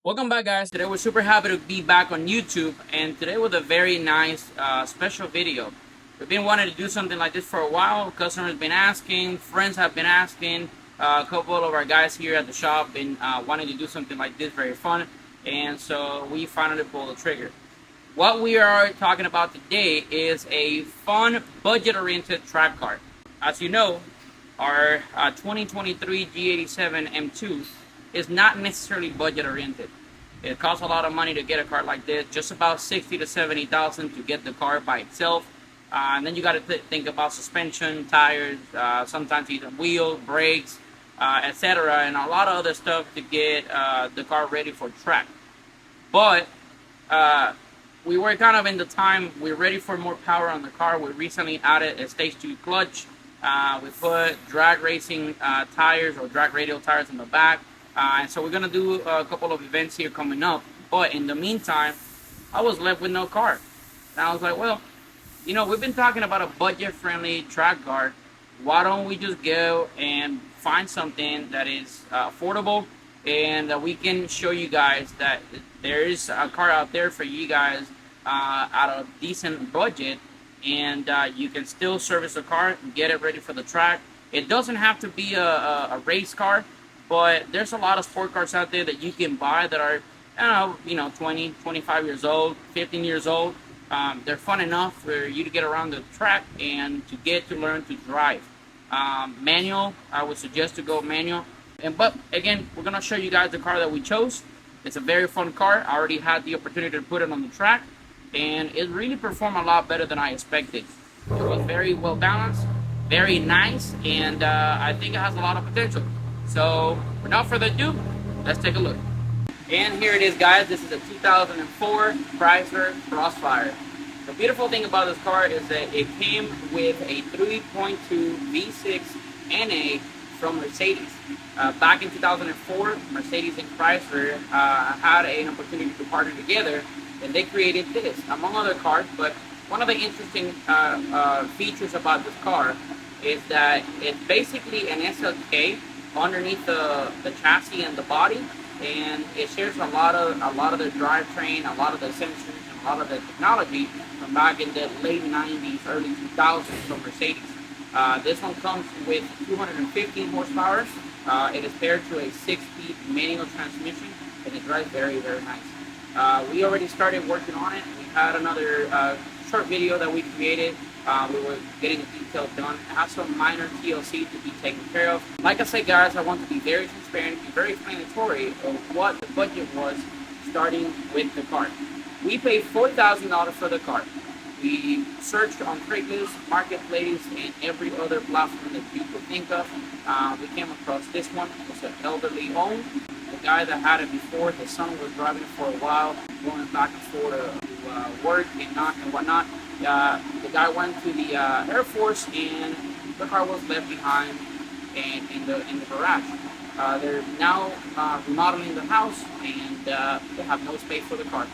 Welcome back, guys. Today we're super happy to be back on YouTube, and today with a very nice special video. We've been wanting to do something like this for a while. Customers have been asking, friends have been asking, a couple of our guys here at the shop been wanting to do something like this, very fun, and so we finally pulled the trigger. What we are talking about today is a fun, budget-oriented track car. As you know, our 2023 G87 M2 is not necessarily budget oriented. It costs a lot of money to get a car like this, just about 60 to 70,000 to get the car by itself. And then you got to think about suspension, tires, sometimes even wheels, brakes, etc., and a lot of other stuff to get the car ready for track. But we were kind of in the time, we're ready for more power on the car. We recently added a stage 2 clutch. We put drag racing tires or drag radial tires in the back. And so we're going to do a couple of events here coming up. But in the meantime, I was left with no car. And I was like, well, you know, we've been talking about a budget-friendly track car. Why don't we just go and find something that is affordable and that we can show you guys that there is a car out there for you guys at a decent budget, and you can still service the car and get it ready for the track. It doesn't have to be a race car, but there's a lot of sport cars out there that you can buy that are, I don't know, 20, 25 years old, 15 years old. They're fun enough for you to get around the track and to get to learn to drive. Manual, I would suggest to go manual. But again, we're going to show you guys the car that we chose. It's a very fun car. I already had the opportunity to put it on the track, and it really performed a lot better than I expected. It was very well balanced, very nice, and I think it has a lot of potential. So without further ado, let's take a look. And here it is, guys. This is a 2004 Chrysler Crossfire. The beautiful thing about this car is that it came with a 3.2 V6 NA from Mercedes. Back in 2004, Mercedes and Chrysler had an opportunity to partner together, and they created this, among other cars. But one of the interesting features about this car is that it's basically an SLK underneath the chassis and the body, and it shares a lot of the drivetrain, a lot of the sensors, and a lot of the technology from back in the late 90s, early 2000s from Mercedes. This one comes with 215 horsepower. It is paired to a 6-speed manual transmission, and it drives very, very nice. We already started working on it. We had another short video that we created. We were getting the details done. It has some minor TLC to be taken care of. Like I said, guys, I want to be very transparent, be very explanatory of what the budget was starting with the car. We paid $4,000 for the car. We searched on Chrysler, Marketplace, and every other platform that you could think of. We came across this one. It's an elderly owned. The guy that had it before, his son was driving it for a while, going back and forth to work and whatnot. The guy went to the Air Force, and the car was left behind in the garage. They're now remodeling the house, and they have no space for the car.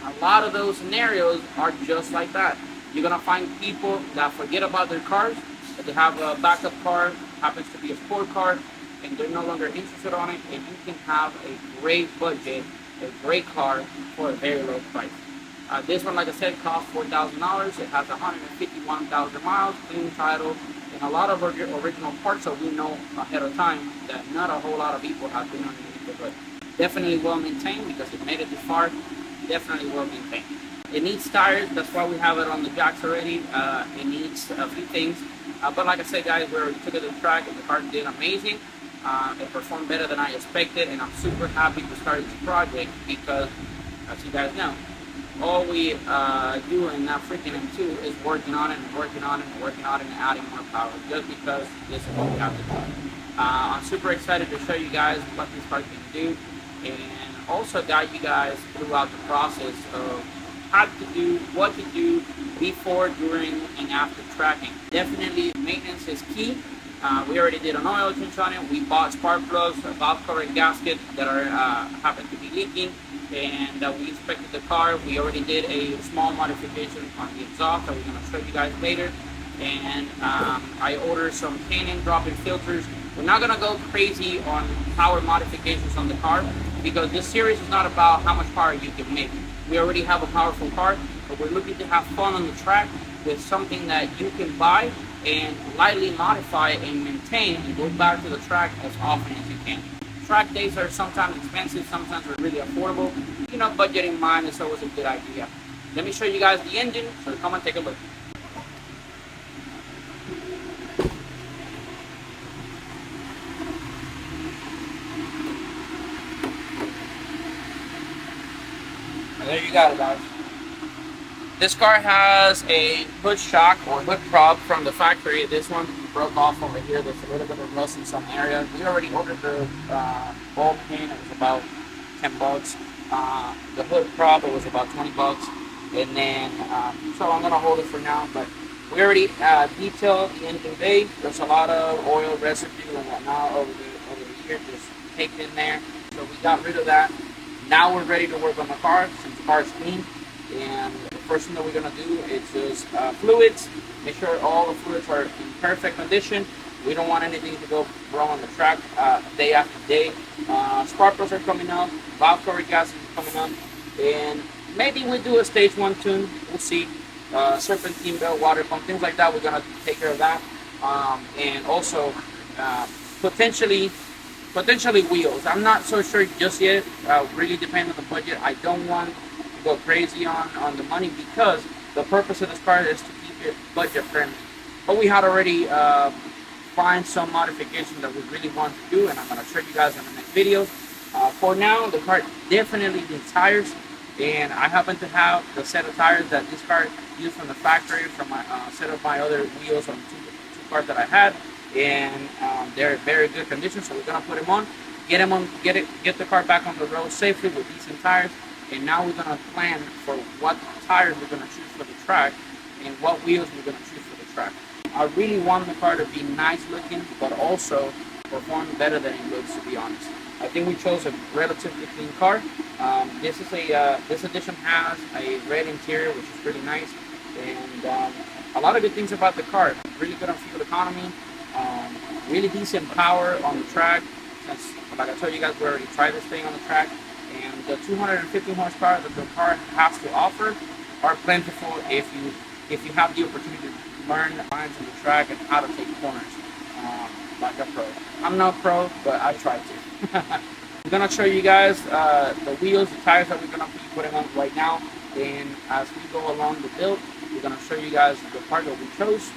And a lot of those scenarios are just like that. You're gonna find people that forget about their cars, that they have a backup car, happens to be a sport car, and they're no longer interested on it, and you can have a great budget, a great car for a very low price. This one, like I said, costs $4,000. It has 151,000 miles, clean title, and a lot of original parts that we know ahead of time that not a whole lot of people have been underneath it, but definitely well maintained because it made it this far. Definitely well maintained. It needs tires. That's why we have it on the jacks already. It needs a few things, but like I said, guys, we already took it to the track, and the car did amazing. It performed better than I expected, and I'm super happy to start this project because, as you guys know, all we do in that freaking M2 is working on it and working on it and working on it and adding more power, just because this is what we have to do. I'm super excited to show you guys what this car can do, and also guide you guys throughout the process of how to do, what to do before, during, and after tracking. Definitely maintenance is key. We already did an oil change on it. We bought spark plugs, a valve cover and gasket that are happen to be leaking, and we inspected the car. We already did a small modification on the exhaust that we're going to show you guys later. And I ordered some Canon drop-in filters. We're not going to go crazy on power modifications on the car because this series is not about how much power you can make. We already have a powerful car, but we're looking to have fun on the track with something that you can buy and lightly modify and maintain and go back to the track as often as you can. Track days are sometimes expensive, sometimes they're really affordable. You know, budgeting mine is always a good idea. Let me show you guys the engine, so come and take a look. And there you got it, guys. This car has a hood shock or hood prop from the factory. This one broke off over here. There's a little bit of rust in some areas. We already ordered the ball pin. It was about 10 bucks. The hood prop, it was about 20 bucks. And then, so I'm gonna hold it for now, but we already detailed the engine bay. There's a lot of oil residue and whatnot over here, just caked in there. So we got rid of that. Now we're ready to work on the car since the car is clean. And the first thing that we're gonna do is just fluids. Make sure all the fluids are in perfect condition. We don't want anything to go wrong on the track day after day. Spark plugs are coming up, valve cover gaskets are coming up, and maybe we do a stage 1 tune. We'll see. Serpentine belt, water pump, things like that. We're gonna take care of that, and also potentially wheels. I'm not so sure just yet. Really depends on the budget. I don't want to go crazy on the money because the purpose of this car is to keep it budget friendly. But we had already find some modifications that we really want to do, and I'm going to show you guys in the next video. For now, the car definitely needs tires, and I happen to have the set of tires that this car used from the factory from my set of my other wheels on two cars that I had, and they're in very good condition. So we're going to put them on, get the car back on the road safely with decent tires, and now we're going to plan for what tires we're going to choose for the track and what wheels we're going to choose for the track. I really want the car to be nice looking, but also perform better than it looks, to be honest. I think we chose a relatively clean car. This edition has a red interior, which is pretty nice, and a lot of good things about the car. Really good on fuel economy, really decent power on the track. Since, like I told you guys, we already tried this thing on the track, and the 250 horsepower that the car has to offer are plentiful if you have the opportunity to learn the lines on the track and how to take corners like a pro. I'm not pro, but I tried to. I'm gonna show you guys the wheels, the tires that we're gonna be putting on right now, and as we go along the build, we're gonna show you guys the part that we chose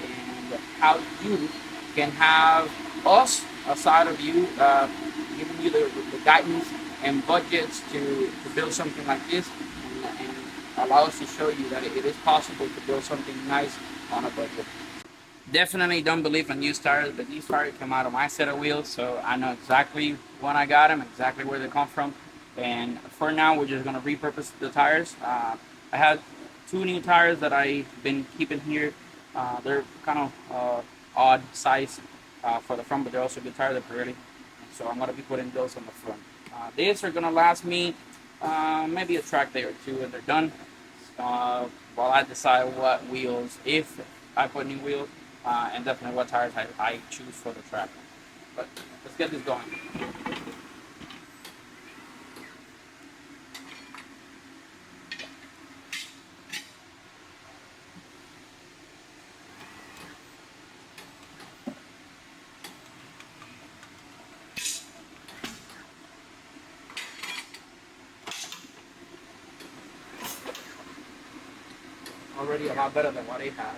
and how you can have us aside of you, giving you the guidance and budgets to build something like this, and allow us to show you that it is possible to build something nice on a budget. Definitely don't believe in used tires, but these tires come out of my set of wheels, so I know exactly when I got them, exactly where they come from. And for now, we're just gonna repurpose the tires. I had 2 new tires that I've been keeping here. They're kind of odd size for the front, but they're also good tires. They're pretty, so I'm gonna be putting those on the front. These are gonna last me maybe a track day or two, and they're done. While I decide what wheels, if I put new wheels, and definitely what tires I choose for the track. But let's get this going. Already a lot better than what they had.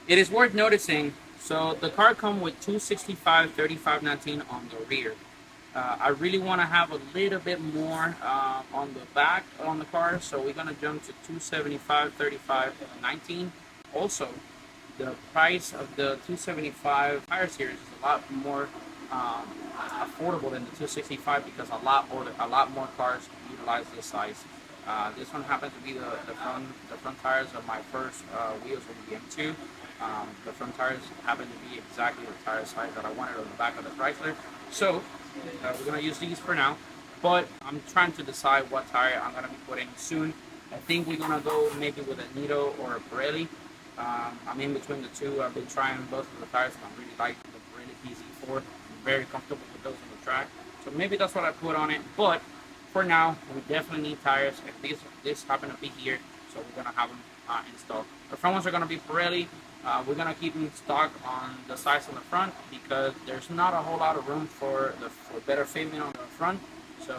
It is worth noticing, so the car comes with 265 3519 on the rear. I really want to have a little bit more on the back on the car, so we're going to jump to 275 3519. Also, the price of the 275 tire series is a lot more affordable than the 265 because a lot more cars utilize this size. This one happens to be the front tires of my first wheels with the M2. The front tires happen to be exactly the tire size that I wanted on the back of the Chrysler. So we're gonna use these for now, but I'm trying to decide what tire I'm gonna be putting soon. I think we're gonna go maybe with a Nito or a Pirelli. I'm in between the two. I've been trying both of the tires, and I really like the Pirelli PZ4. I'm very comfortable with those on the track. So maybe that's what I put on it. But for now, we definitely need tires. If this happen to be here, so we're gonna have them installed. The front ones are gonna be Pirelli. We're gonna keep them stock on the sides on the front because there's not a whole lot of room for better fitment on the front. So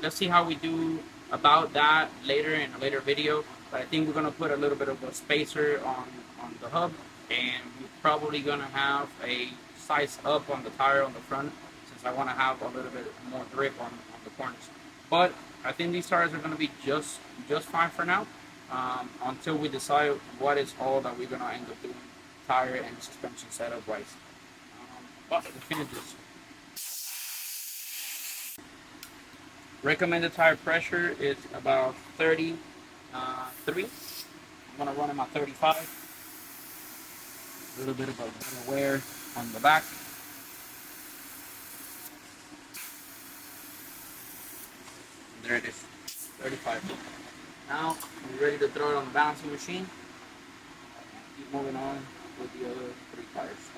let's see how we do about that later in a later video. But I think we're gonna put a little bit of a spacer on the hub, and we're probably gonna have a size up on the tire on the front since I want to have a little bit more grip on the corners. But I think these tires are gonna be just fine for now. Until we decide what is all that we're gonna end up doing tire and suspension setup wise. But let's finish this. Recommended tire pressure is about 33. I'm gonna run them at 35. A little bit of a better wear on the back. There it is, 35. Now we're ready to throw it on the balancing machine. Keep moving on with the other 3 tires.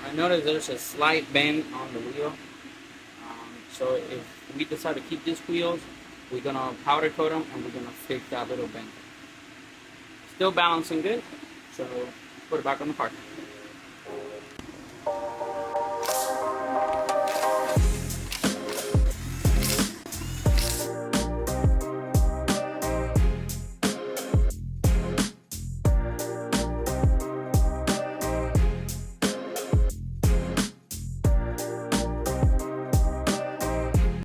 I noticed there's a slight bend on the wheel. So if we decide to keep these wheels, we're gonna powder coat them and we're gonna fix that little bend. Still balancing good, so put it back on the car.